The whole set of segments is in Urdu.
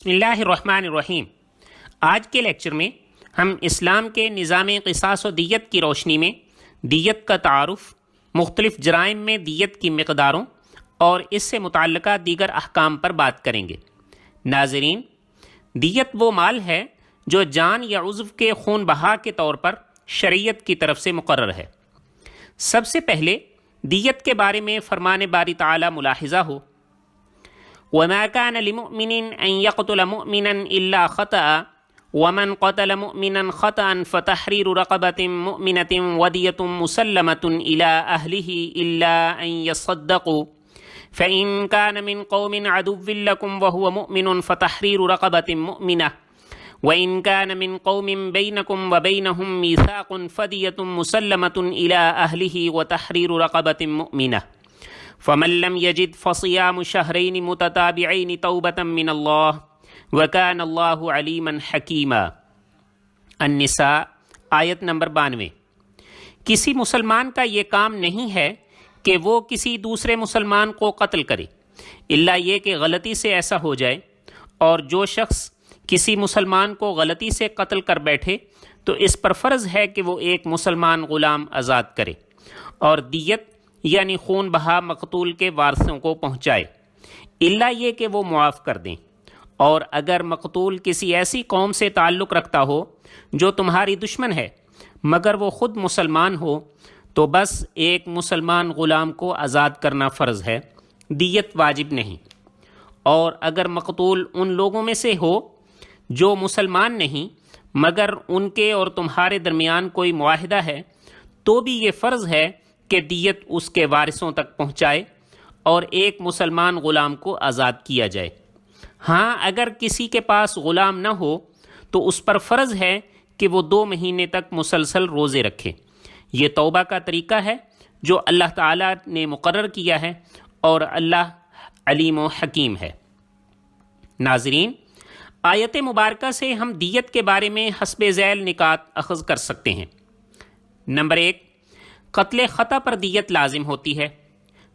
بسم اللہ الرحمن الرحیم۔ آج کے لیکچر میں ہم اسلام کے نظام قصاص و دیت کی روشنی میں دیت کا تعارف، مختلف جرائم میں دیت کی مقداروں اور اس سے متعلقہ دیگر احکام پر بات کریں گے۔ ناظرین، دیت وہ مال ہے جو جان یا عضو کے خون بہا کے طور پر شریعت کی طرف سے مقرر ہے۔ سب سے پہلے دیت کے بارے میں فرمان باری تعالی ملاحظہ ہو، وَمَا كَانَ لِمُؤْمِنٍ أَن يَقْتُلَ مُؤْمِنًا إِلَّا خَطَأً وَمَنْ قَتَلَ مُؤْمِنًا خَطَأً فَتَحْرِيرُ رَقَبَةٍ مُؤْمِنَةٍ وَدِيَةٌ مُسَلَّمَةٌ إِلَىٰ أَهْلِهِ إِلَّا أَن يَصَّدَّقُوا فَإِن كَانَ مِن قَوْمٍ عَدُوٍّ لَكُمْ وَهُوَ مُؤْمِنٌ فَتَحْرِيرُ رَقَبَةٍ مُؤْمِنَةٍ وَإِن كَانَ مِن قَوْمٍ بَيْنَكُمْ وَبَيْنَهُم مِيثَاقٌ فَدِيَةٌ مُسَلَّمَةٌ إِلَىٰ أَهْلِهِ وَتَحْرِيرُ رَقَبَةٍ مُؤْمِنَةٍ فمن لم يجد فصيام شهرين متتابعين توبة من الله وكان الله عليما حكيما۔ النساء آیت نمبر 92۔ کسی مسلمان کا یہ کام نہیں ہے کہ وہ کسی دوسرے مسلمان کو قتل کرے الا یہ کہ غلطی سے ایسا ہو جائے، اور جو شخص کسی مسلمان کو غلطی سے قتل کر بیٹھے تو اس پر فرض ہے کہ وہ ایک مسلمان غلام آزاد کرے اور دیت یعنی خون بہا مقتول کے وارثوں کو پہنچائے، الا یہ کہ وہ معاف کر دیں۔ اور اگر مقتول کسی ایسی قوم سے تعلق رکھتا ہو جو تمہاری دشمن ہے مگر وہ خود مسلمان ہو تو بس ایک مسلمان غلام کو آزاد کرنا فرض ہے، دیت واجب نہیں۔ اور اگر مقتول ان لوگوں میں سے ہو جو مسلمان نہیں مگر ان کے اور تمہارے درمیان کوئی معاہدہ ہے تو بھی یہ فرض ہے کہ دیت اس کے وارثوں تک پہنچائے اور ایک مسلمان غلام کو آزاد کیا جائے۔ ہاں، اگر کسی کے پاس غلام نہ ہو تو اس پر فرض ہے کہ وہ 2 مہینے تک مسلسل روزے رکھے۔ یہ توبہ کا طریقہ ہے جو اللہ تعالیٰ نے مقرر کیا ہے، اور اللہ علیم و حکیم ہے۔ ناظرین، آیت مبارکہ سے ہم دیت کے بارے میں حسب ذیل نکات اخذ کر سکتے ہیں۔ نمبر 1، قتل خطا پر دیت لازم ہوتی ہے۔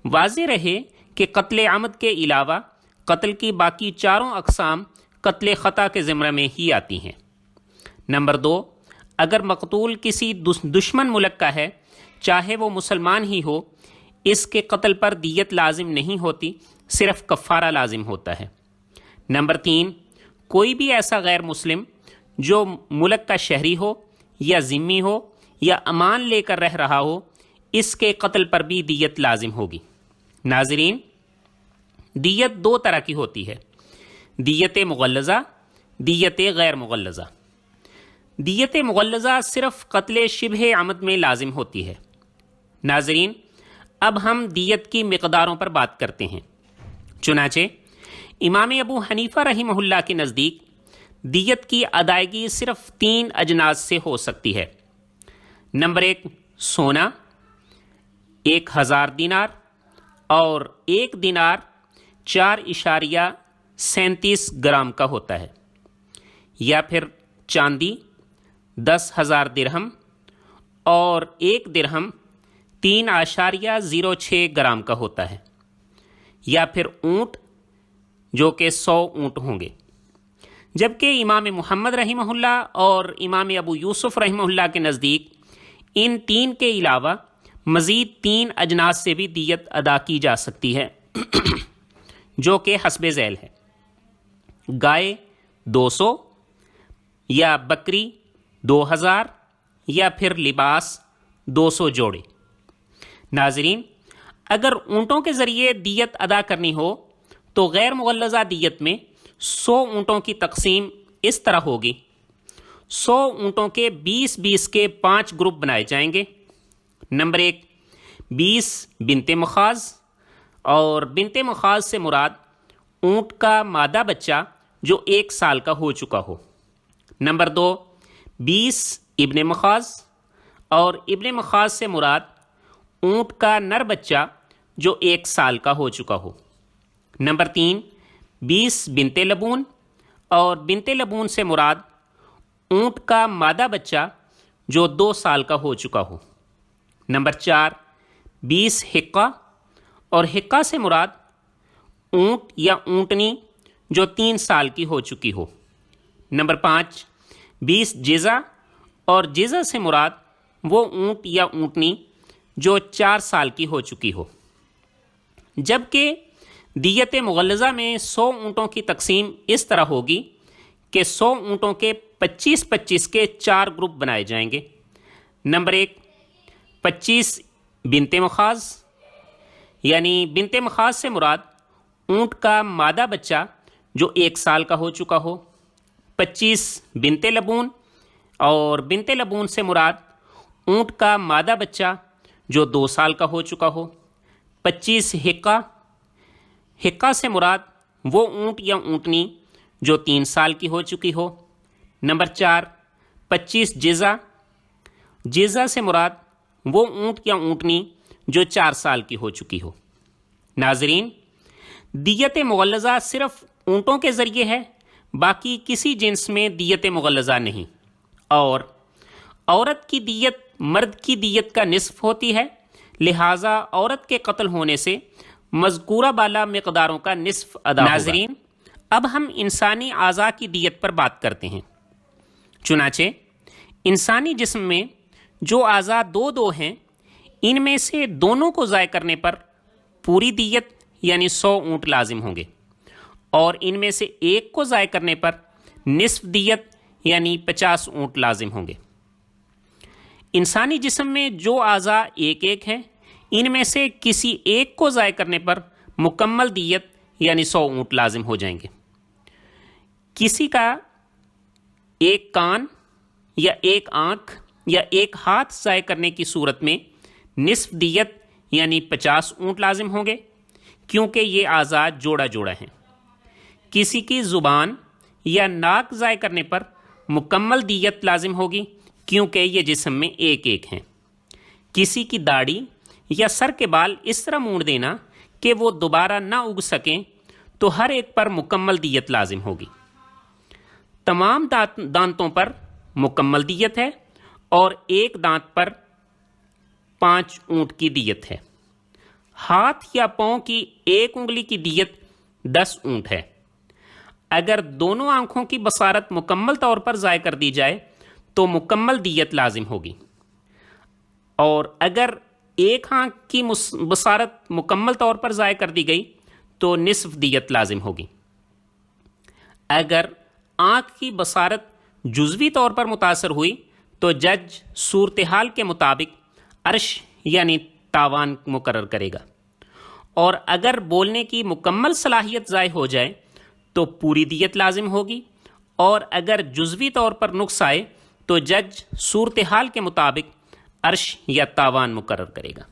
واضح رہے کہ قتل عمد کے علاوہ قتل کی باقی 4 اقسام قتل خطا کے زمرے میں ہی آتی ہیں۔ نمبر 2، اگر مقتول کسی دشمن ملک کا ہے چاہے وہ مسلمان ہی ہو، اس کے قتل پر دیت لازم نہیں ہوتی، صرف کفارہ لازم ہوتا ہے۔ نمبر 3، کوئی بھی ایسا غیر مسلم جو ملک کا شہری ہو یا ذمی ہو یا امان لے کر رہ رہا ہو، اس کے قتل پر بھی دیت لازم ہوگی۔ ناظرین، دیت 2 طرح کی ہوتی ہے، دیت مغلظہ، دیت غیر مغلظہ۔ دیت مغلظہ صرف قتل شبہ عمد میں لازم ہوتی ہے۔ ناظرین، اب ہم دیت کی مقداروں پر بات کرتے ہیں۔ چنانچہ امام ابو حنیفہ رحمہ اللہ کے نزدیک دیت کی ادائیگی صرف 3 اجناس سے ہو سکتی ہے۔ نمبر 1، سونا 1000 دینار، اور 1 دینار 4.37 گرام کا ہوتا ہے، یا پھر چاندی 10,000 درہم، اور 1 درہم 3.06 گرام کا ہوتا ہے، یا پھر اونٹ جو کہ 100 اونٹ ہوں گے۔ جبکہ امام محمد رحمہ اللہ اور امام ابو یوسف رحمہ اللہ کے نزدیک ان 3 کے علاوہ مزید 3 اجناس سے بھی دیت ادا کی جا سکتی ہے جو کہ حسب ذیل ہے۔ گائے 200، یا بکری 2000، یا پھر لباس 200 جوڑے۔ ناظرین، اگر اونٹوں کے ذریعے دیت ادا کرنی ہو تو غیر مغلظہ دیت میں 100 اونٹوں کی تقسیم اس طرح ہوگی: 100 اونٹوں کے 20 کے 5 گروپ بنائے جائیں گے۔ نمبر 1، 20 بنت مخاض، اور بنت مخاض سے مراد اونٹ کا مادہ بچہ جو 1 سال کا ہو چکا ہو۔ نمبر 2، 20 ابن مخاض، اور ابن مخاض سے مراد اونٹ کا نر بچہ جو 1 سال کا ہو چکا ہو۔ نمبر 3، 20 بنت لبون، اور بنت لبون سے مراد اونٹ کا مادہ بچہ جو 2 سال کا ہو چکا ہو۔ نمبر 4، 20 حقہ، اور حقہ سے مراد اونٹ یا اونٹنی جو 3 سال کی ہو چکی ہو۔ نمبر 5، 20 جزا، اور جزا سے مراد وہ اونٹ یا اونٹنی جو 4 سال کی ہو چکی ہو۔ جبکہ دیت مغلظہ میں 100 اونٹوں کی تقسیم اس طرح ہوگی کہ 100 اونٹوں کے 25-25 کے 4 گروپ بنائے جائیں گے۔ نمبر 1، 25 بنت مخاض، یعنی بنت مخاض سے مراد اونٹ کا مادہ بچہ جو 1 سال کا ہو چکا ہو۔ 25 بنت لبون، اور بنت لبون سے مراد اونٹ کا مادہ بچہ جو 2 سال کا ہو چکا ہو۔ 25 حقہ، حقہ سے مراد وہ اونٹ یا اونٹنی جو 3 سال کی ہو چکی ہو۔ نمبر 4، 25 جزا، جزا سے مراد وہ اونٹ یا اونٹنی جو 4 سال کی ہو چکی ہو۔ ناظرین، دیت مغلظہ صرف اونٹوں کے ذریعے ہے، باقی کسی جنس میں دیت مغلظہ نہیں، اور عورت کی دیت مرد کی دیت کا نصف ہوتی ہے، لہٰذا عورت کے قتل ہونے سے مذکورہ بالا مقداروں کا نصف ادا ہوگا۔ ناظرین، اب ہم انسانی اعضاء کی دیت پر بات کرتے ہیں۔ چنانچہ انسانی جسم میں جو اعضاء 2 ہیں، ان میں سے دونوں کو ضائع کرنے پر پوری دیت یعنی 100 اونٹ لازم ہوں گے، اور ان میں سے ایک کو ضائع کرنے پر نصف دیت یعنی 50 اونٹ لازم ہوں گے۔ انسانی جسم میں جو اعضاء 1 ہیں، ان میں سے کسی ایک کو ضائع کرنے پر مکمل دیت یعنی 100 اونٹ لازم ہو جائیں گے۔ کسی کا 1 کان یا 1 آنکھ یا 1 ہاتھ ضائع کرنے کی صورت میں نصف دیت یعنی 50 اونٹ لازم ہوں گے، کیونکہ یہ اعضاء جوڑا جوڑا ہیں۔ کسی کی زبان یا ناک ضائع کرنے پر مکمل دیت لازم ہوگی، کیونکہ یہ جسم میں 1 ہیں۔ کسی کی داڑھی یا سر کے بال اس طرح مونڈ دینا کہ وہ دوبارہ نہ اگ سکیں تو ہر ایک پر مکمل دیت لازم ہوگی۔ تمام دانتوں پر مکمل دیت ہے، اور 1 دانت پر 5 اونٹ کی دیت ہے۔ ہاتھ یا پاؤں کی 1 انگلی کی دیت 10 اونٹ ہے۔ اگر دونوں آنکھوں کی بصارت مکمل طور پر ضائع کر دی جائے تو مکمل دیت لازم ہوگی، اور اگر 1 آنکھ کی بصارت مکمل طور پر ضائع کر دی گئی تو نصف دیت لازم ہوگی۔ اگر آنکھ کی بصارت جزوی طور پر متاثر ہوئی تو جج صورتحال کے مطابق عرش یعنی تاوان مقرر کرے گا، اور اگر بولنے کی مکمل صلاحیت ضائع ہو جائے تو پوری دیت لازم ہوگی، اور اگر جزوی طور پر نقص آئے تو جج صورتحال کے مطابق عرش یا تاوان مقرر کرے گا۔